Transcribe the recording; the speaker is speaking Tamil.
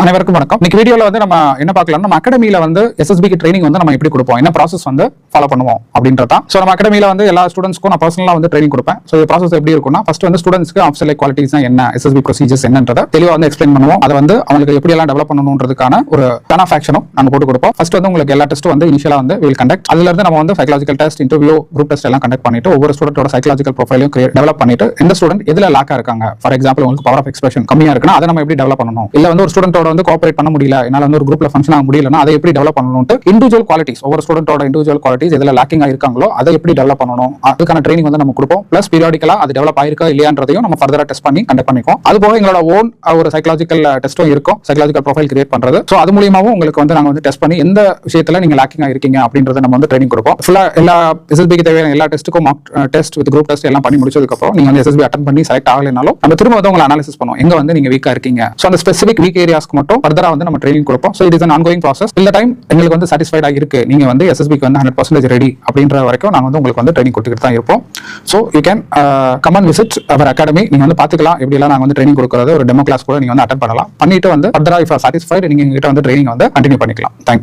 அனைவருக்கும் வணக்கம். இன்னைக்கு வீடியோல வந்து நம்ம என்ன பார்க்கலாம், நம்ம அகாடமியில வந்து எஸ்எஸ்பிக்கு ட்ரைனிங் வந்து நம்ம எப்படி கொடுப்போம், என்ன ப்ராசஸ் வந்து ஃபாலோ பண்ணுவோம் அப்படின்றதா. ஸோ நம்ம அகாடமியில வந்து எல்லா ஸ்டூடெண்ட்ஸ்க்கும் நான் பர்சனலா வந்து ட்ரைனிங் கொடுப்பேன். ஸோ ப்ராசஸ் எப்படி இருக்கும்னா, ஃபர்ஸ்ட் வந்து ஸ்டூடெண்ட்ஸ்க்கு ஆஃப்சல் குவாலிட்டிஸ் என்ன, எஸ்எஸ்பி ப்ரொசீஜர்ஸ் என்னன்றதை தெளிவாக வந்து எக்ஸ்பிளைன் பண்ணுவோம். அதை வந்து அவங்களுக்கு எப்படி எல்லாம் டெவலப் பண்ணணுன்றதுக்கான ஒரு பிளான் ஆஃப் ஆக்ஷனும் நாங்கள் போட்டு கொடுப்போம். ஃபர்ஸ்ட் வந்து உங்களுக்கு எல்லா டெஸ்ட்டும் வந்து இனிஷியலா வந்து வில் கண்டக்ட். அதுல இருந்து நம்ம வந்து psychological test, interview, group test எல்லாம் கண்டக்ட் பண்ணிட்டு ஒவ்வொரு ஸ்டூடெண்டோட சைக்காலஜிக்கல் ப்ரொஃபைலையும் டெவலப் பண்ணிட்டு எந்த ஸ்டூடெண்ட் எதுல லாக்கா இருக்காங்க, ஃபார் எக்ஸாம்பிள் உங்களுக்கு பவர் ஆஃப் எக்ஸ்பிரஷன் கம்மியா இருக்குன்னா அதை நம்ம எப்படி டெவலப் பண்ணணும், இல்ல வந்து ஒரு ஸ்டூடெண்டோட வந்து கோஆபரேட் பண்ண முடியல, என்னால வந்து ஒரு குரூப்ல ஃபங்க்ஷன் ஆக முடியலன்னா அதை எப்படி டெவலப் பண்ணணும்னு இண்டிவிஜுவல் குவாலிட்டிஸ், ஒவ்வொரு ஸ்டூடெண்டோட இண்டிவிஜுவல் குவாலிட்டிஸ் எதுல லாக்கிங் ஆயிருக்காங்களோ அதை எப்படி டெவலப் பண்ணணும் அதுக்கான ட்ரைனிங் வந்து நம்ம கொடுப்போம். பிளஸ் பீரியாடிக்கலா அது டெவலப் ஆயிருக்கா இல்லையான்றதையும் நம்ம ஃபர்தரா டெஸ்ட் பண்ணி கண்டக்ட் பண்ணிப்போம். அது போக எங்களோட ஓன் ஒரு சைக்காலஜிக்கல் டெஸ்ட்டும் இருக்கும், சைக்காலஜிக்கல் ப்ரொஃபைல் கிரியேட் பண்றது. ஸோ அது மூலியமாவும் உங்களுக்கு வந்து நாங்க வந்து டெஸ்ட் பண்ணி எந்த விஷயத்துல நீங்க லாக்கிங் ஆயிருக்கீங்க அப்படின்றத நம்ம வந்து ட்ரைனிங் கொடுப்போம். ஃபுல்லா எல்லா எஸ்எஸ்பிக்கு தேவையான எல்லா டெஸ்ட்டுக்கும் mark test with group test எல்லாம் பண்ணி முடிச்சதுக்கு அப்புறம் நீங்க வந்து எஸ்எஸ்பி அட்டன் பண்ணி செலக்ட் ஆகலைனாலும் நம்ம திரும்ப வந்து உங்களை அனாலிசிஸ் பண்ணுவோம், எங்க வந்து நீங்க வீக்கா இருக்கீங்க. ஸோ அந்த ஸ்பெசிபிக் வீக் ஏரியாஸ்க்கு மட்டும் ஃபர்தரா வந்து நம்ம ட்ரைனிங் கொடுப்போம். So it is an ongoing process. இந்த டைம் எங்களுக்கு வந்து சாட்டிஸ்ஃபைடா இருக்கு, நீங்க வந்து எஸ்எஸ்பிக்கு வந்து 100% ரெடி அப்படின்ற வரைக்கும் நாங்க வந்து உங்களுக்கு வந்து ட்ரைனிங் கொடுத்துட்டு தான் இருப்போம். So you can come and visit our academy. நீங்க வந்து பாத்துக்கலாம் எப்படி எல்லாம் நாங்க வந்து ட்ரைனிங் கொடுக்கறது, ஒரு டெமோ கிளாஸ் கூட நீங்க வந்து அட்டன் பண்ணலாம். பண்ணிட்டு வந்து ஃபர்தரா இஃப் சாட்டிஸ்ஃபைட் நீங்க எங்ககிட்ட வந்து ட்ரைனிங் வந்து கண்டினியூ பண்ணிக்கலாம். தேங்க்யூ.